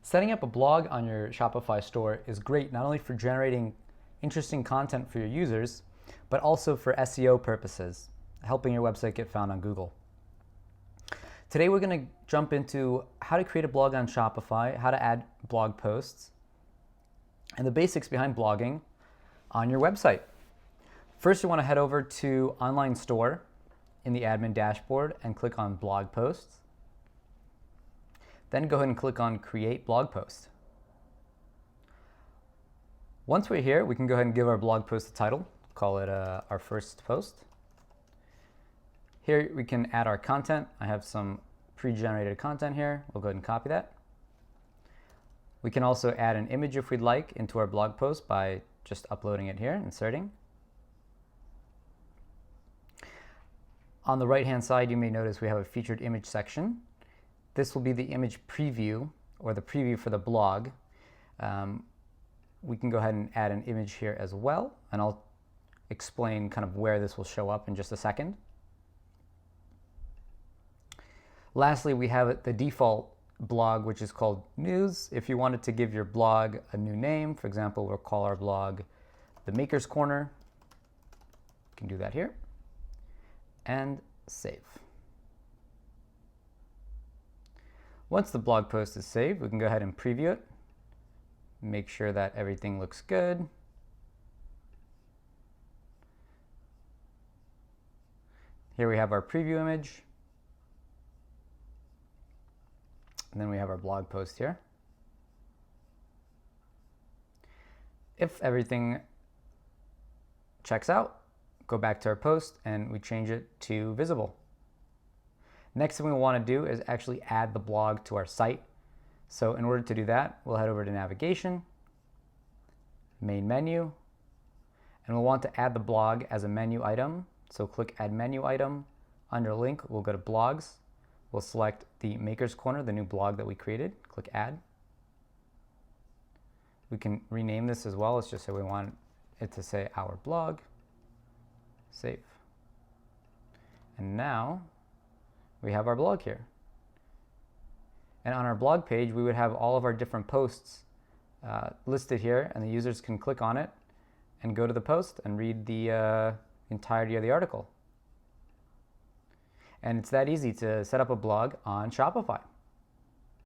Setting up a blog on your Shopify store is great not only for generating interesting content for your users, but also for SEO purposes, helping your website get found on Google. Today we're going to jump into how to create a blog on Shopify, how to add blog posts, and the basics behind blogging on your website. First, you want to head over to Online Store in the admin dashboard and click on Blog Posts. Then go ahead and click on Create Blog Post. Once we're here, we can go ahead and give our blog post a title. Call it our first post. Here we can add our content. I have some pre-generated content here. We'll go ahead and copy that. We can also add an image if we'd like into our blog post by just uploading it here, inserting. On the right-hand side, you may notice we have a featured image section. This will be the image preview, or the preview for the blog. We can go ahead and add an image here as well, and I'll explain kind of where this will show up in just a second. Lastly, we have the default blog, which is called News. If you wanted to give your blog a new name, for example, we'll call our blog The Maker's Corner. You can do that here, and save. Once the blog post is saved, we can go ahead and preview it. Make sure that everything looks good. Here we have our preview image. And then we have our blog post here. If everything checks out, go back to our post and we change it to visible. Next thing we want to do is actually add the blog to our site. So in order to do that, we'll head over to Navigation, Main Menu, and we'll want to add the blog as a menu item. So click Add Menu Item. Under Link, we'll go to Blogs. We'll select the Maker's Corner, the new blog that we created. Click Add. We can rename this as well. Let's just say we want it to say Our Blog. Save. And now we have our blog here. And on our blog page, we would have all of our different posts listed here, and the users can click on it and go to the post and read the entirety of the article. And it's that easy to set up a blog on Shopify.